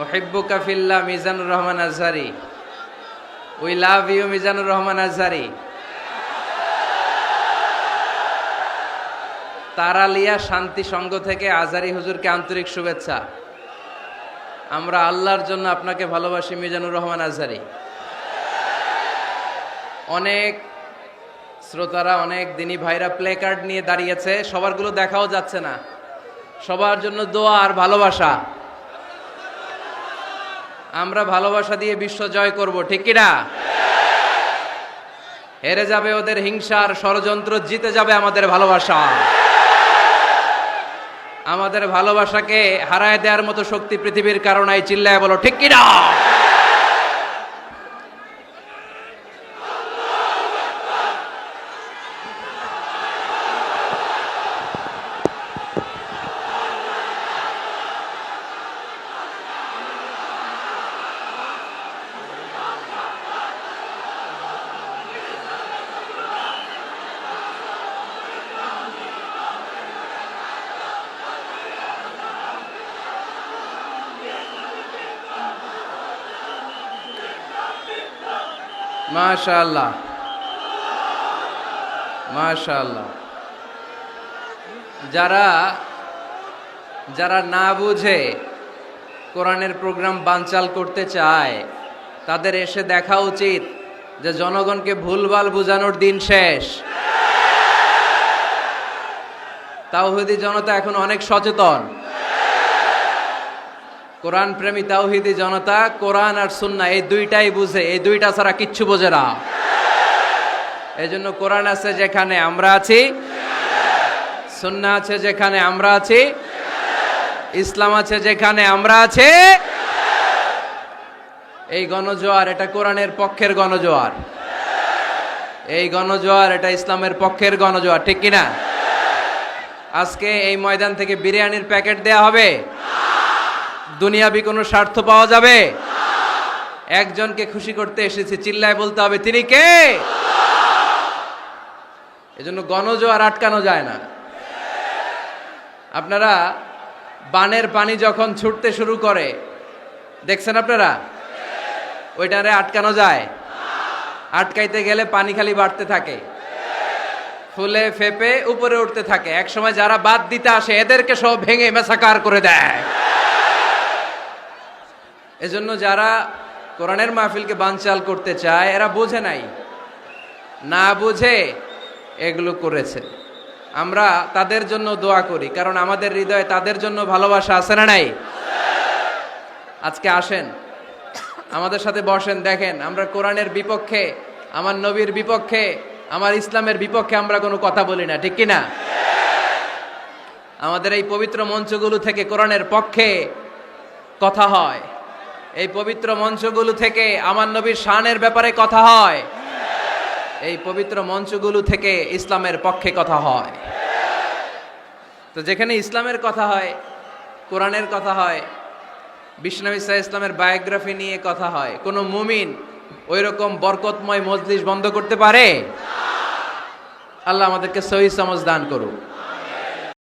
ওহিব্বুকা ফিল্লাহ Mizanur Rahman Azhari. We love you Mizanur Rahman Azhari. Taraliya Shanti Sangha থেকে আজহারি হুজুরকে আন্তরিক শুভেচ্ছা। আমরা আল্লাহর জন্য আপনাকে ভালোবাসি মিজানুর রহমান আজহারি। অনেক শ্রোতারা, অনেক দিনী ভাইরা প্লে কার্ড নিয়ে দাঁড়িয়েছে, সবারগুলো দেখাও যাচ্ছে না। সবার জন্য দোয়া আর ভালোবাসা। আমরা ভালোবাসা দিয়ে বিশ্ব জয় করব, ঠিক কিনা? হেরে যাবে ওদের হিংসার ষড়যন্ত্র, জিতে যাবে আমাদের ভালোবাসা। আমাদের ভালোবাসাকে হারায় দেওয়ার মতো শক্তি পৃথিবীর কারণে, চিল্লায় বলো ঠিক কিনা? মাশাআল্লাহ, মাশাআল্লাহ। যারা যারা না বুঝে কোরআনের প্রোগ্রাম বানচাল করতে চায়, তাদের এসে দেখা উচিত যে জনগণকে ভুলভাল বুঝানোর দিন শেষ। তাওহীদি জনতা এখন অনেক সচেতন। কোরআন প্রেমী তাওহীদি জনতা কোরআন আর সুন্নাহ এই দুইটাই বুঝে, এই দুইটা ছাড়া কিচ্ছু বোঝে না। এই জন্য কোরআন আছে যেখানে আমরা আছি, সুন্নাহ আছে যেখানে আমরা আছি, ইসলাম আছে যেখানে আমরা আছি। এই গণজোয়ার, এটা কোরআনের পক্ষের গণজোয়ার। এই গণজোয়ার, এটা ইসলামের পক্ষের গণজোয়ার, ঠিক কিনা? আজকে এই ময়দান থেকে বিরিয়ানির প্যাকেট দেয়া হবে? দুনিয়াবি কোনো স্বার্থ পাওয়া যাবে? একজনকে খুশি করতে এসেছি, চিল্লায় বলতে হবে তিনি কে? এজন্য গণজোয়ার আটকানো যায় না। আপনারা বানের পানি যখন ছুটতে শুরু করে দেখছেন আপনারা? ওইটারে আটকানো যায়? আটকাইতে গেলে পানি খালি বাড়তে থাকে, ফুলে ফেপে উপরে উঠতে থাকে। একসময় যারা বাদ দিতে আসে এদেরকে সব ভেঙে মেসাকার করে দেয়। এজন্য যারা কোরআনের মাহফিলকে বানচাল করতে চায় এরা বোঝে নাই, না বুঝে এগুলো করেছে। আমরা তাদের জন্য দোয়া করি, কারণ আমাদের হৃদয়ে তাদের জন্য ভালোবাসা আছে না নাই? আজকে আসেন, আমাদের সাথে বসেন, দেখেন আমরা কোরআনের বিপক্ষে, আমার নবীর বিপক্ষে, আমার ইসলামের বিপক্ষে আমরা কোনো কথা বলি না, ঠিক কিনা? আমাদের এই পবিত্র মঞ্চগুলো থেকে কোরআনের পক্ষে কথা হয়। এই পবিত্র মঞ্চগুলো থেকে আমার নবীর শানের ব্যাপারে কথা হয়। এই পবিত্র মঞ্চগুলো থেকে ইসলামের পক্ষে কথা হয়। তো যেখানে ইসলামের কথা হয়, কোরআনের কথা হয়, বিশ্বনবী সাল্লাল্লাহু আলাইহি ইসলামের বায়োগ্রাফি নিয়ে কথা হয়, কোনো মুমিন ওই রকম বরকতময় মজলিস বন্ধ করতে পারে? আল্লাহ আমাদেরকে সহিহ সমঝ দান করুক।